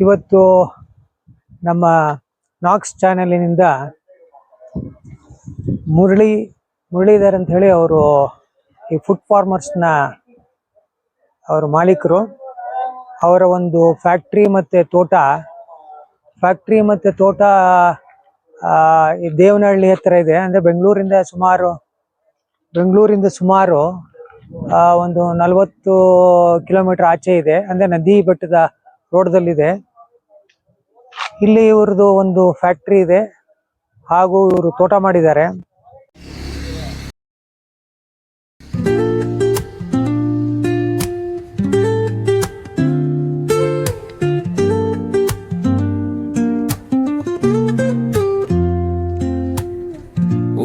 ಇವತ್ತು ನಮ್ಮ ನಾಕ್ಸ್ ಚಾನೆಲಿನಿಂದ ಮುರಳೀಧರ್ ಅಂತ ಹೇಳಿ ಅವರು ಈ ಫುಡ್ ಫಾರ್ಮರ್ಸ್ನ ಅವರು ಮಾಲೀಕರು. ಅವರ ಒಂದು ಫ್ಯಾಕ್ಟ್ರಿ ಮತ್ತು ತೋಟ ಈ ದೇವನಹಳ್ಳಿ ಹತ್ತಿರ ಇದೆ. ಅಂದರೆ ಬೆಂಗಳೂರಿಂದ ಸುಮಾರು ಒಂದು 40 ಕಿಲೋಮೀಟರ್ ಆಚೆ ಇದೆ. ಅಂದರೆ ನದಿ ಬೆಟ್ಟದ ರೋಡ್ದಲ್ಲಿದೆ. ಇಲ್ಲಿ ಇವ್ರದ್ದು ಒಂದು ಫ್ಯಾಕ್ಟ್ರಿ ಇದೆ, ಹಾಗೂ ಇವರು ತೋಟ ಮಾಡಿದ್ದಾರೆ.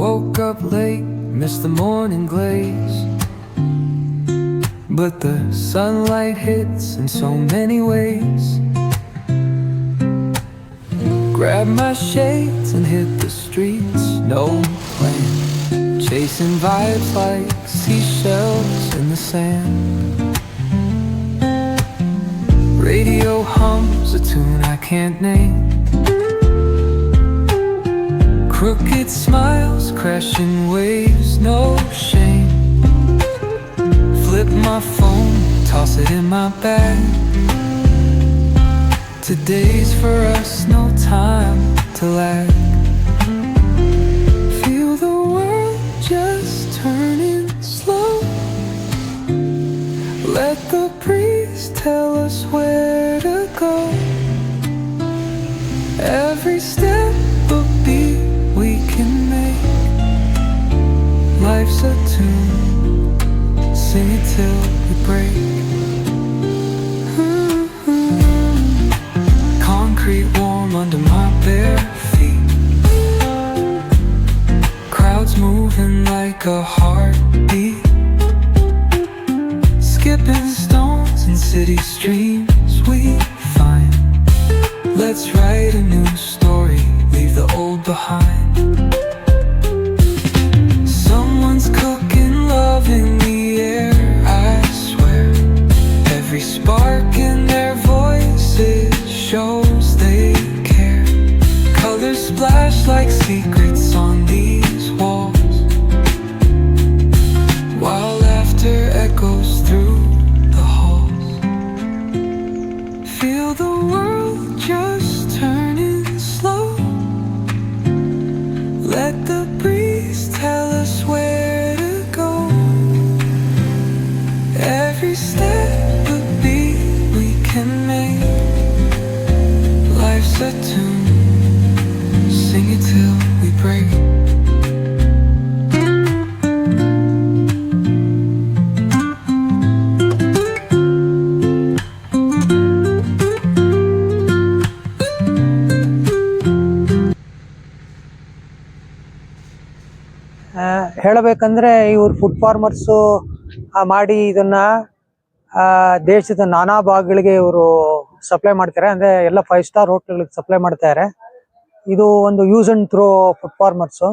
Woke up late, missed the morning glaze, but the sunlight hits in so many ways. Grabbed my shades and hit the streets, no plan, chasing vibes like seashells in the sand. Radio hums a tune I can't name, crooked smiles, crashing waves, no shame. Flip my phone, toss it in my bag. Today's for us, no time to lag. Feel the world just turning slow. Let the breeze tell us where to go. Every step a beat we can make. Life's a tune, sing it till we break. Concrete warm under my bare feet. Crowds moving like a heartbeat. Skipping stones in city streams we find. Let's write a new story, leave the old behind. Someone's cooking love in the air, I swear. Every spark in their voices shows they care. Colors splash like secrets on these walls, while laughter echoes through the halls. Feel the world just turning slow. Let the breeze tell us where to go. Every step a beat we can make. Life's a tune, sing it till we break. ಹೇಳಬೇಕಂದ್ರೆ ಇವರು food farmers ಮಾಡಿ ಇದನ್ನ ದೇಶದ ನಾನಾ ಭಾಗಗಳಿಗೆ ಇವರು supply ಮಾಡ್ತಾರೆ. ಅಂದರೆ ಎಲ್ಲ 5 ಸ್ಟಾರ್ ಹೋಟೆಲ್ಗಳಿಗೆ ಸಪ್ಲೈ ಮಾಡ್ತಾರೆ. ಇದು ಒಂದು use and throw food farmers.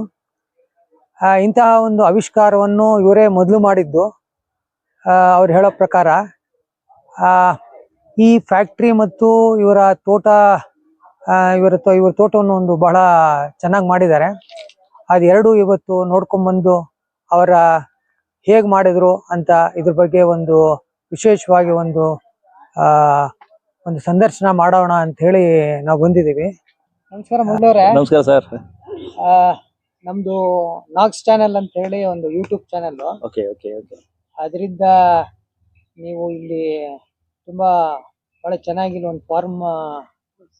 ಇಂತಹ ಒಂದು ಆವಿಷ್ಕಾರವನ್ನು ಇವರೇ ಮೊದಲು ಮಾಡಿದ್ದು. ಅವ್ರು ಹೇಳೋ ಪ್ರಕಾರ ಈ ಫ್ಯಾಕ್ಟ್ರಿ ಮತ್ತು ಇವರ ತೋಟವನ್ನು ಒಂದು ಬಹಳ ಚೆನ್ನಾಗಿ ಮಾಡಿದ್ದಾರೆ. ಅದೆರಡು ಇವತ್ತು ನೋಡ್ಕೊಂಡ್ಬಂದು ಅವರ ಹೇಗೆ ಮಾಡಿದ್ರು ಅಂತ ಇದ್ರ ಬಗ್ಗೆ ಒಂದು ವಿಶೇಷವಾಗಿ ಒಂದು ಸಂದರ್ಶನ ಮಾಡೋಣ ಅಂತ ಹೇಳಿ ನಾವು ಬಂದಿದ್ದೀವಿ. ನಮಸ್ಕಾರ ಮುರಳೀಯವರೇ. ನಮಸ್ಕಾರ ಸರ್. ನಮ್ದು ನಾಕ್ಸ್ ಚಾನೆಲ್ ಅಂತ ಹೇಳಿ ಒಂದು YouTube channel. Okay okay okay. ಅದರಿಂದ ನೀವು ಇಲ್ಲಿ ತುಂಬಾ ಬಹಳ ಚೆನ್ನಾಗಿ ಒಂದು ಫಾರ್ಮ್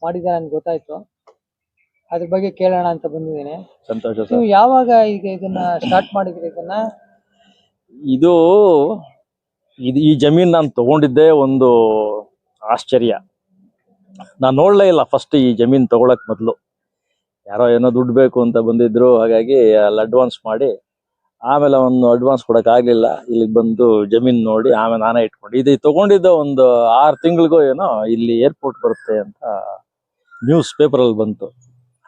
ಮಾಡಿದ್ದಾರೆ ಅಂತ ಗೊತ್ತಾಯ್ತು. ಅದ್ರ ಬಗ್ಗೆ ಕೇಳೋಣ ಅಂತ ಬಂದಿದ್ದೀನಿ. ಸಂತೋಷ ಸರ್. ನೀವು ಯಾವಾಗ ಈಗ ಇದನ್ನ ಸ್ಟಾರ್ಟ್ ಮಾಡಿದ್ರಿ? ಇದು ಈ ಜಮೀನ್ ನಾನು ತಗೊಂಡಿದ್ದೆ ಒಂದು ಆಶ್ಚರ್ಯ. ನಾನು ನೋಡ್ಲೇ ಇಲ್ಲ ಫಸ್ಟ್ ಈ ಜಮೀನ್ ತಗೊಳಕ್ ಮೊದಲು. ಯಾರೋ ಏನೋ ದುಡ್ಡು ಬೇಕು ಅಂತ ಬಂದಿದ್ರು, ಹಾಗಾಗಿ ಅಲ್ಲಿ ಅಡ್ವಾನ್ಸ್ ಮಾಡಿ ಆಮೇಲೆ ಒಂದು ಅಡ್ವಾನ್ಸ್ ಕೊಡಕ್ ಆಗ್ಲಿಲ್ಲ. ಇಲ್ಲಿಗೆ ಬಂದು ಜಮೀನ್ ನೋಡಿ ಆಮೇಲೆ ನಾನೇ ಇಟ್ಕೊಂಡು ಇದು ತಗೊಂಡಿದ್ದ ಒಂದು 6 ತಿಂಗಳಿಗೋ ಏನೋ ಇಲ್ಲಿ ಏರ್ಪೋರ್ಟ್ ಬರುತ್ತೆ ಅಂತ ನ್ಯೂಸ್ ಪೇಪರಲ್ಲಿ ಬಂತು.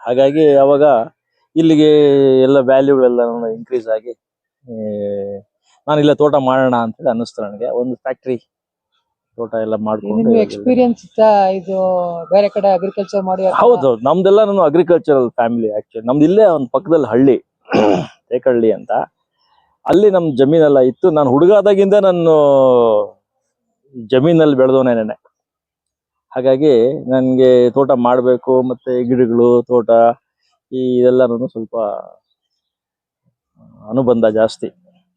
ಹಾಗಾಗಿ ಅವಾಗ ಇಲ್ಲಿಗೆ ಎಲ್ಲ ವ್ಯಾಲ್ಯೂಗಳೆಲ್ಲ ಇನ್ಕ್ರೀಸ್ ಆಗಿ ನಾನು ಇಲ್ಲೇ ತೋಟ ಮಾಡೋಣ ಅಂತೇಳಿ ಅನ್ನಿಸ್ತು ನನಗೆ. ಒಂದು ಫ್ಯಾಕ್ಟ್ರಿ ತೋಟ ಎಲ್ಲ ಇದು ಮಾಡ್ಕೊಂಡು ನಿಮ್ಗೆ ಎಕ್ಸ್ಪೀರಿಯನ್ಸ್ ಇತ್ತಾ ಇದು ಬೇರೆ ಕಡೆ ಅಗ್ರಿಕಲ್ಚರ್ ಮಾಡಿ ಅಥವಾ- ಹೌದು ನಮ್ದೆಲ್ಲ ನಾನು ಅಗ್ರಿಕಲ್ಚರಲ್ ಫ್ಯಾಮಿಲಿ ಆಕ್ಚುಲಿ. ನಮ್ದು ಇಲ್ಲೇ ಒಂದು ಪಕ್ಕದಲ್ಲಿ ಹಳ್ಳಿ ತೇಕಳ್ಳಿ ಅಂತ, ಅಲ್ಲಿ ನಮ್ ಜಮೀನೆಲ್ಲ ಇತ್ತು. ನಾನು ಹುಡುಗಾದಾಗಿಂದ ನಾನು ಜಮೀನಲ್ಲಿ ಬೆಳೆದವನೇನೆ. ಹಾಗಾಗಿ ನನ್ಗೆ ತೋಟ ಮಾಡ್ಬೇಕು, ಮತ್ತೆ ಗಿಡಗಳು, ತೋಟ ಇದೆಲ್ಲ ಸ್ವಲ್ಪ ಅನುಬಂಧ ಜಾಸ್ತಿ.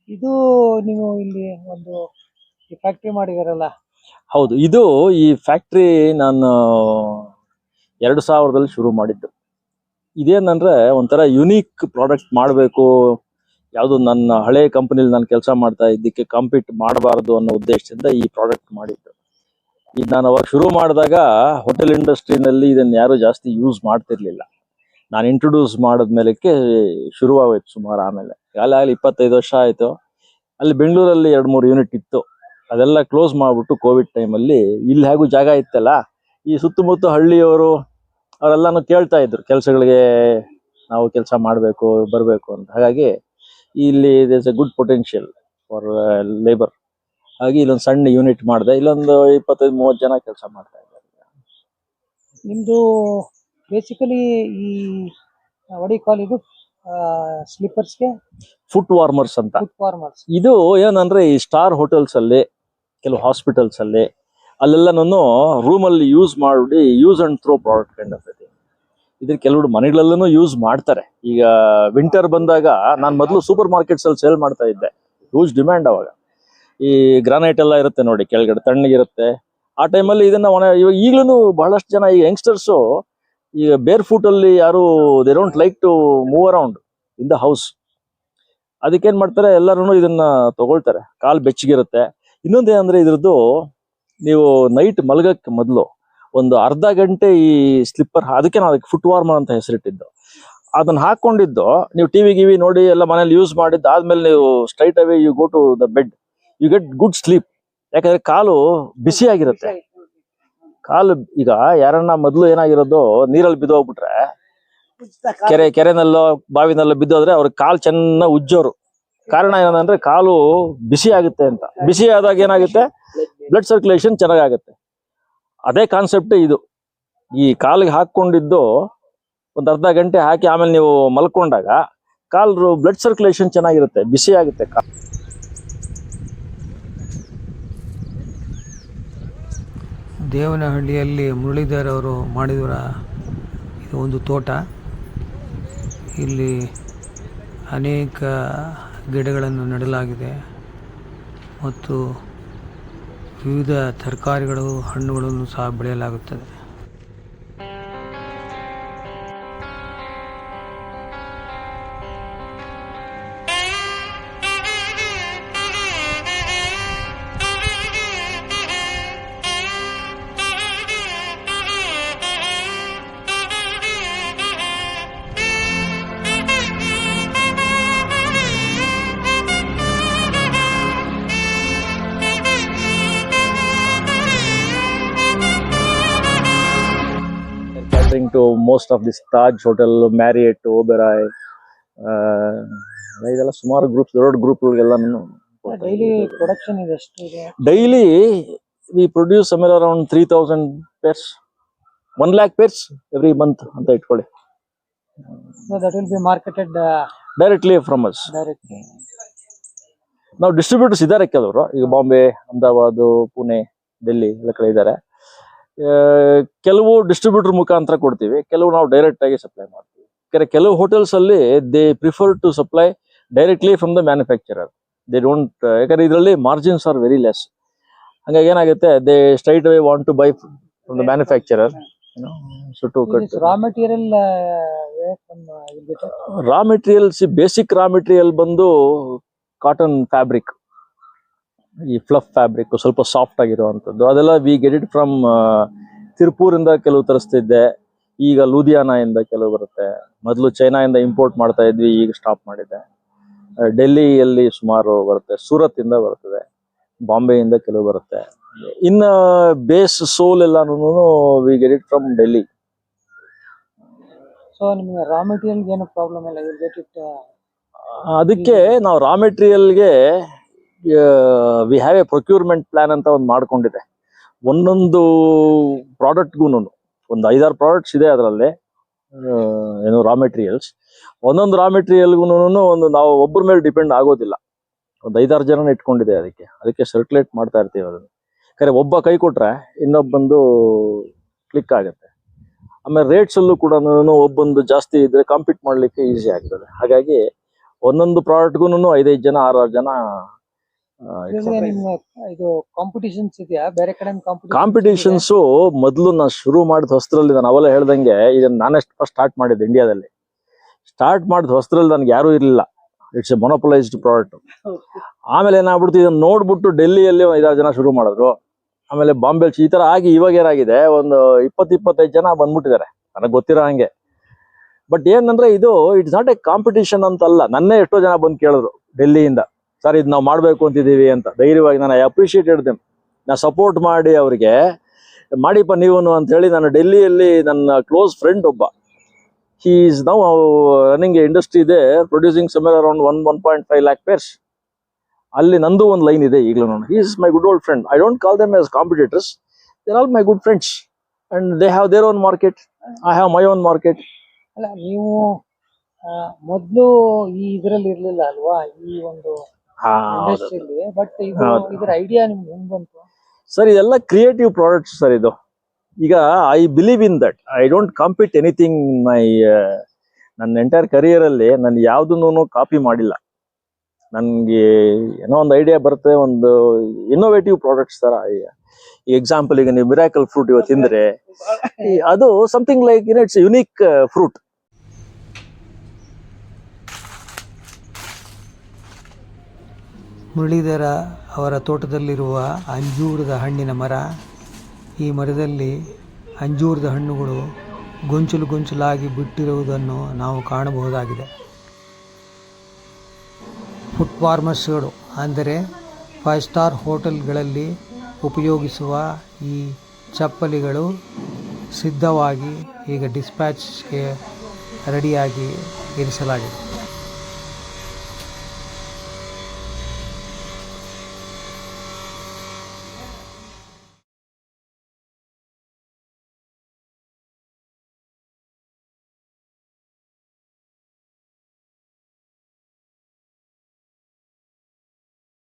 ಇದು ನೀವು ಇಲ್ಲಿ ಒಂದು ಫ್ಯಾಕ್ಟ್ರಿ ಮಾಡಿದಾರಲ್ಲ, ಹೌದು, ಇದು ಈ ಫ್ಯಾಕ್ಟ್ರಿ ನಾನು 2000ದಲ್ಲಿ ಶುರು ಮಾಡಿದ್ದು. ಇದೇನಂದ್ರೆ ಒಂಥರ ಯುನೀಕ್ ಪ್ರಾಡಕ್ಟ್ ಮಾಡಬೇಕು, ಯಾವುದು ನನ್ನ ಹಳೆ ಕಂಪನಿಲಿ ನಾನು ಕೆಲಸ ಮಾಡ್ತಾ ಇದ್ದಕ್ಕೆ ಕಾಂಪೀಟ್ ಮಾಡಬಾರದು ಅನ್ನೋ ಉದ್ದೇಶದಿಂದ ಈ ಪ್ರಾಡಕ್ಟ್ ಮಾಡಿದ್ದು. ಇದು ನಾನು ಅವಾಗ ಶುರು ಮಾಡಿದಾಗ ಹೋಟೆಲ್ ಇಂಡಸ್ಟ್ರಿನಲ್ಲಿ ಇದನ್ನ ಯಾರು ಜಾಸ್ತಿ ಯೂಸ್ ಮಾಡ್ತಿರ್ಲಿಲ್ಲ. ನಾನು ಇಂಟ್ರೊಡ್ಯೂಸ್ ಮಾಡಿದ್ಮೇಲಕ್ಕೆ ಶುರುವಾಗೋಯ್ತು ಸುಮಾರು. ಆಮೇಲೆ ಆಗಲಿ 25 ವರ್ಷ ಆಯ್ತು. ಅಲ್ಲಿ ಬೆಂಗಳೂರಲ್ಲಿ 2-3 ಯೂನಿಟ್ ಇತ್ತು, ಅದೆಲ್ಲ ಕ್ಲೋಸ್ ಮಾಡ್ಬಿಟ್ಟು ಕೋವಿಡ್ ಟೈಮಲ್ಲಿ ಇಲ್ಲಿ ಹೇಗೂ ಜಾಗ ಇತ್ತಲ್ಲ, ಈ ಸುತ್ತಮುತ್ತ ಹಳ್ಳಿಯವರು ಅವರೆಲ್ಲಾನು ಕೇಳ್ತಾ ಇದ್ರು ಕೆಲಸಗಳಿಗೆ, ನಾವು ಕೆಲಸ ಮಾಡಬೇಕು ಬರಬೇಕು ಅಂತ. ಹಾಗಾಗಿ ಇಲ್ಲಿ there's a good potential for labour. ಹಾಗೆ ಇಲ್ಲೊಂದು ಸಣ್ಣ ಯೂನಿಟ್ ಮಾಡಿದೆ. ಇಲ್ಲೊಂದು 25-30 ಜನ ಕೆಲಸ ಮಾಡ್ತಾ ಇದ್ದಾರೆ. ನಿಮ್ದು ಬೇಸಿಕಲಿ ಈ ವಡಿ ಕಾಲ್ ಇದು ಸ್ಲಿಪ್ಪರ್ಸ್ಗೆ ಫುಟ್ ವಾರ್ಮರ್ಸ್ ಅಂತ. Foot farmers. ಇದು ಏನಂದ್ರೆ ಈ ಸ್ಟಾರ್ ಹೋಟೆಲ್ಸ್ ಅಲ್ಲಿ, ಕೆಲವು ಹಾಸ್ಪಿಟಲ್ಸ್ ಅಲ್ಲಿ, ಅಲ್ಲೆಲ್ಲ ರೂಮ್ ಅಲ್ಲಿ ಯೂಸ್ ಮಾಡಿ use and throw product kind of ಇದೆ. ಇದ್ರ ಕೆಲವರು ಮನೆಗಳಲ್ಲೂ ಯೂಸ್ ಮಾಡ್ತಾರೆ. ಈಗ ವಿಂಟರ್ ಬಂದಾಗ ನಾನು ಮೊದಲು ಸೂಪರ್ ಮಾರ್ಕೆಟ್ಸ್ ಅಲ್ಲಿ ಸೇಲ್ ಮಾಡ್ತಾ ಇದ್ದೆ, ಹ್ಯೂಜ್ ಡಿಮ್ಯಾಂಡ್ ಅವಾಗ. ಈ ಗ್ರಾನೈಟ್ ಎಲ್ಲ ಇರುತ್ತೆ ನೋಡಿ ಕೆಳಗಡೆ, ತಣ್ಣಗಿರುತ್ತೆ. ಆ ಟೈಮಲ್ಲಿ ಇದನ್ನ ಇವಾಗ ಈಗಲೂ ಬಹಳಷ್ಟು ಜನ ಈ ಯಂಗ್ಸ್ಟರ್ಸು ಈಗ ಬೇರ್ ಫುಟ್ ಅಲ್ಲಿ ಯಾರು they don't like to move around in the house. ಅದಕ್ಕೇನ್ ಮಾಡ್ತಾರೆ, ಎಲ್ಲರೂ ಇದನ್ನ ತಗೊಳ್ತಾರೆ. ಕಾಲ್ ಬೆಚ್ಚಗಿರುತ್ತೆ. ಇನ್ನೊಂದೇನಂದ್ರೆ ಇದ್ರದ್ದು ನೀವು ನೈಟ್ ಮಲಗಕ್ಕೆ ಮೊದಲು ಒಂದು ಅರ್ಧ ಗಂಟೆ ಈ ಸ್ಲಿಪ್ಪರ್, ಅದಕ್ಕೆ ನಾವು ಅದಕ್ಕೆ ಫುಟ್ ವಾರ್ಮರ್ ಅಂತ ಹೆಸರಿಟ್ಟಿದ್ದು. ಅದನ್ನ ಹಾಕೊಂಡಿದ್ದು ನೀವು ಟಿವಿ ಗಿವಿ ನೋಡಿ ಎಲ್ಲ ಮನೇಲಿ ಯೂಸ್ ಮಾಡಿದ್ದು ಆದ್ಮೇಲೆ ನೀವು straight away you go to the bed, you get good sleep. ಯಾಕಂದ್ರೆ ಕಾಲು ಬಿಸಿ ಆಗಿರುತ್ತೆ. ಕಾಲು ಈಗ ಯಾರನ್ನ ಮೊದಲು ಏನಾಗಿರೋದು, ನೀರಲ್ಲಿ ಬಿದ್ದೋಗ್ಬಿಟ್ರೆ, ಕೆರೆನಲ್ಲೋ ಬಾವಿನಲ್ಲೋ ಬಿದ್ದೋದ್ರೆ ಅವ್ರ ಕಾಲು ಚೆನ್ನಾಗಿ ಉಜ್ಜೋರು. ಕಾರಣ ಏನಂದ್ರೆ ಕಾಲು ಬಿಸಿ ಆಗುತ್ತೆ ಅಂತ. ಬಿಸಿ ಆದಾಗ ಏನಾಗುತ್ತೆ, ಬ್ಲಡ್ ಸರ್ಕ್ಯುಲೇಷನ್ ಚೆನ್ನಾಗಾಗುತ್ತೆ. ಅದೇ ಕಾನ್ಸೆಪ್ಟ್ ಇದು. ಈ ಕಾಲಿಗೆ ಹಾಕೊಂಡಿದ್ದು ಒಂದು ಅರ್ಧ ಗಂಟೆ ಹಾಕಿ ಆಮೇಲೆ ನೀವು ಮಲ್ಕೊಂಡಾಗ ಕಾಲು ಬ್ಲಡ್ ಸರ್ಕ್ಯುಲೇಷನ್ ಚೆನ್ನಾಗಿರುತ್ತೆ, ಬಿಸಿ ಆಗುತ್ತೆ ಕಾಲು. ದೇವನಹಳ್ಳಿಯಲ್ಲಿ ಮುರಳೀಧರ್ ಅವರು ಮಾಡಿದವರ ಇದು ಒಂದು ತೋಟ. ಇಲ್ಲಿ ಅನೇಕ ಗಿಡಗಳನ್ನು ನೆಡಲಾಗಿದೆ ಮತ್ತು ವಿವಿಧ ತರಕಾರಿಗಳು, ಹಣ್ಣುಗಳನ್ನು ಸಹ ಬೆಳೆಯಲಾಗುತ್ತದೆ. To most of this Taj Hotel, Marriott, Oberoi, ಇದೆಲ್ಲ ಸುಮಾರು ಗ್ರೂಪ್ಸ್, ದೊಡ್ಡ ಗ್ರೂಪ್ಗಳಿಗೆಲ್ಲ ಡೈಲಿ ಪ್ರೊಡಕ್ಷನ್ ಇದೆ ಎಷ್ಟು ಇದೆ? Daily we produce somewhere around 3000 pairs, 1 lakh pairs every month ಅಂತ ಇಟ್ಕೊಳ್ಳಿ. So that will be marketed directly from us. directly. ನಾವು ಡಿಸ್ಟ್ರಿಬ್ಯೂಟರ್ಸ್ ಇದ್ದಾರೆ ಕೆಲವರು, ಈಗ ಬಾಂಬೆ, ಅಹಮದಾಬಾದ್, ಪುಣೆ, ಡೆಲ್ಲಿ ಎಲ್ಲ ಕಡೆ ಇದ್ದಾರೆ. ಕೆಲವು ಡಿಸ್ಟ್ರಿಬ್ಯೂಟರ್ ಮುಖಾಂತರ ಕೊಡ್ತೀವಿ, ಕೆಲವು ನಾವು ಡೈರೆಕ್ಟ್ ಆಗಿ ಸಪ್ಲೈ ಮಾಡ್ತೀವಿ. ಕೆಲವು ಹೋಟೆಲ್ಸ್ ಅಲ್ಲಿ they prefer to supply directly from the manufacturer. They don't, ಯಾಕಂದ್ರೆ ಇದರಲ್ಲಿ ಮಾರ್ಜಿನ್ಸ್ ಆರ್ ವೆರಿ ಲೆಸ್. ಹಂಗಾಗಿ ಏನಾಗುತ್ತೆ, they straight away want to buy from the manufacturer. Raw material raw materials, basic raw material ಬಂದು cotton fabric, ಈ fluff fabric ಸ್ವಲ್ಪ soft ಆಗಿರುವಂತದ್ದು, ಅದೆಲ್ಲ we get it from Tiruppur ಇಂದ ಕೆಲವು ತರಿಸ್ತಿದ್ದೆ. ಈಗ ಲೂಧಿಯಾನ ಇಂದ ಕೆಲವು ಬರುತ್ತೆ. ಮೊದಲು ಚೈನಾ ಇಂದ ಇಂಪೋರ್ಟ್ ಮಾಡ್ತಾ ಇದ್ವಿ, ಈಗ ಸ್ಟಾಪ್ ಮಾಡಿದೆ. ಡೆಲ್ಲಿಯಲ್ಲಿ ಸುಮಾರು ಬರುತ್ತೆ, ಸೂರತ್ ಇಂದ ಬರ್ತದೆ, ಬಾಂಬೆಯಿಂದ ಕೆಲವು ಬರುತ್ತೆ. ಇನ್ನ ಬೇಸ್ ಸೋಲ್ ಎಲ್ಲಾನು we get it from Delhi. So ನಿಮಗೆ ರಾ ಮೆಟೀರಿಯಲ್ ಏನು ಪ್ರಾಬ್ಲಮ್ ಇಲ್ಲ, ಯು ಗೆಟ್ ಇಟ್. ಅದಕ್ಕೆ ನಾವು ರಾ ಮೆಟೀರಿಯಲ್ಗೆ we have a procurement plan ಅಂತ ಒಂದು ಮಾಡ್ಕೊಂಡಿದೆ. ಒಂದೊಂದು ಪ್ರಾಡಕ್ಟ್ಗೂ ಒಂದು 5-6 ಪ್ರಾಡಕ್ಟ್ಸ್ ಇದೆ ಅದರಲ್ಲಿ, ಏನು ರಾ ಮೆಟೀರಿಯಲ್ಸ್. ಒಂದೊಂದು ರಾ ಮೆಟೀರಿಯಲ್ಗೂ ಒಂದು ನಾವು ಒಬ್ಬರ ಮೇಲೆ ಡಿಪೆಂಡ್ ಆಗೋದಿಲ್ಲ. ಒಂದು 5-6 ಜನ ಇಟ್ಕೊಂಡಿದೆ ಅದಕ್ಕೆ ಸರ್ಕ್ಯುಲೇಟ್ ಮಾಡ್ತಾ ಇರ್ತೀವಿ ಅದನ್ನು. ಖರೆ ಒಬ್ಬ ಕೈ ಕೊಟ್ರೆ ಇನ್ನೊಬ್ಬಂದು ಕ್ಲಿಕ್ ಆಗುತ್ತೆ. ಆಮೇಲೆ ರೇಟ್ಸ್ ಅಲ್ಲೂ ಕೂಡ ಒಬ್ಬೊಂದು ಜಾಸ್ತಿ ಇದ್ರೆ ಕಾಂಪೀಟ್ ಮಾಡ್ಲಿಕ್ಕೆ ಈಸಿ ಆಗ್ತದೆ. ಹಾಗಾಗಿ ಒಂದೊಂದು ಪ್ರಾಡಕ್ಟ್ಗೂ 5-5 ಜನ 6-6 ಜನ ಇದು ಕಾಂಪಿಟಿಷನ್ಸ್ ಇದೆಯಾ ಬೇರೆ ಕಡೆ? ಕಾಂಪಿಟೇಷನ್ಸ್ ಮೊದಲು ನಾನು ಶುರು ಮಾಡಿದ ಹೊಸದ್ರಲ್ಲಿ, ನಾನು ಅವೆಲ್ಲ ಹೇಳ್ದಂಗೆ ಇದನ್ನ ನಾನೇ ಫಸ್ಟ್ ಸ್ಟಾರ್ಟ್ ಮಾಡಿದ್ದೆ ಇಂಡಿಯಾದಲ್ಲಿ. ಸ್ಟಾರ್ಟ್ ಮಾಡಿದ ಹೊಸದ್ರಲ್ಲಿ ನನಗೆ ಯಾರೂ ಇರಲಿಲ್ಲ. It's a monopolised product. ಆಮೇಲೆ ಏನಾಗ್ಬಿಡ್ತು, ಇದನ್ನ ನೋಡ್ಬಿಟ್ಟು ಡೆಲ್ಲಿಯಲ್ಲಿ 5-6 ಜನ ಶುರು ಮಾಡಿದ್ರು. ಆಮೇಲೆ ಬಾಂಬೆ ಈ ತರ ಆಗಿ ಇವಾಗ ಏನಾಗಿದೆ, ಒಂದು 20-25 ಜನ ಬಂದ್ಬಿಟ್ಟಿದ್ದಾರೆ ನನಗೆ ಗೊತ್ತಿರೋ ಹಂಗೆ. ಬಟ್ ಏನಂದ್ರೆ ಇದು ಇಟ್ಸ್ ನಾಟ್ ಎ ಕಾಂಪಿಟಿಷನ್ ಅಂತಲ್ಲ. ನನ್ನೇ ಎಷ್ಟೋ ಜನ ಬಂದು ಕೇಳಿದ್ರು ಡೆಲ್ಲಿಯಿಂದ, ಸರ್ ಇದು ನಾವು ಮಾಡಬೇಕು ಅಂತಿದ್ದೀವಿ ಅಂತ. ಧೈರ್ಯವಾಗಿ ನಾನು ಐ ಅಪ್ರಿಷಿಯೇಟೆಡ್ ದೆಮ್. ನಾ ಸಪೋರ್ಟ್ ಮಾಡಿ ಅವ್ರಿಗೆ ಮಾಡಿಪ್ಪ ನೀವು ಅಂತ ಹೇಳಿ. ನಾನು ಡೆಲ್ಲಿಯಲ್ಲಿ ನನ್ನ ಕ್ಲೋಸ್ ಫ್ರೆಂಡ್ ಒಬ್ಬ, he is now running a industry ಇದೆ, producing somewhere around 1.5 lakh pairs. ಅಲ್ಲಿ ನಂದು ಒಂದು ಲೈನ್ ಇದೆ ಈಗಲೂ. He is my good old friend. I don't call them as competitors, they are all my good friends and they have their own market, I have my own market. ಅಲ್ಲ, ನೀವು ಮೊದ್ಲು ಈ ಇದ್ರಲ್ಲಿ ಇರ್ಲಿಲ್ಲ ಅಲ್ವಾ, ಈ ಒಂದು ಇಂಡಸ್ಟ್ರಿಯಲ್ಲಿ. ಬಟ್ ಇದ್ರ ಐಡಿಯಾ ನಿಮ್ಗೆ ಹೆಂಗ್ ಬಂತು ಸರ್? ಇದೆಲ್ಲ ಕ್ರಿಯೇಟಿವ್ ಪ್ರಾಡಕ್ಟ್ಸ್ ಸರ್. ಇದು ಈಗ I believe in that. I don't compete anything. ನನ್ನ ಎಂಟೈರ್ ಕರಿಯರ್ ಅಲ್ಲಿ ನಾನು ಯಾವ್ದನ್ನು ಕಾಪಿ ಮಾಡಿಲ್ಲ. ನನ್ಗೆ ಏನೋ ಒಂದು ಐಡಿಯಾ ಬರುತ್ತೆ, ಒಂದು ಇನ್ನೋವೇಟಿವ್ ಪ್ರಾಡಕ್ಟ್ಸ್ ತರ. ಈ ಎಕ್ಸಾಂಪಲ್, ಈಗ ನೀವು ಮಿರಾಕಲ್ ಫ್ರೂಟ್ ಇವತ್ತು ತಿಂದ್ರೆ ಅದು something like it's unique fruit. Muralidhara ಅವರ ತೋಟದಲ್ಲಿರುವ ಅಂಜೂರದ ಹಣ್ಣಿನ ಮರ. ಈ ಮರದಲ್ಲಿ ಅಂಜೂರದ ಹಣ್ಣುಗಳು ಗೊಂಚಲು ಗೊಂಚಲಾಗಿ ಬಿಟ್ಟಿರುವುದನ್ನು ನಾವು ಕಾಣಬಹುದಾಗಿದೆ. ಫುಡ್ ಫಾರ್ಮರ್ಸ್ಗಳು ಅಂದರೆ 5 ಸ್ಟಾರ್ ಹೋಟೆಲ್ಗಳಲ್ಲಿ ಉಪಯೋಗಿಸುವ ಈ ಚಪ್ಪಲಿಗಳು ಸಿದ್ಧವಾಗಿ ಈಗ ಡಿಸ್ಪ್ಯಾಚ್ಗೆ ರೆಡಿಯಾಗಿ ಇರಿಸಲಾಗಿದೆ.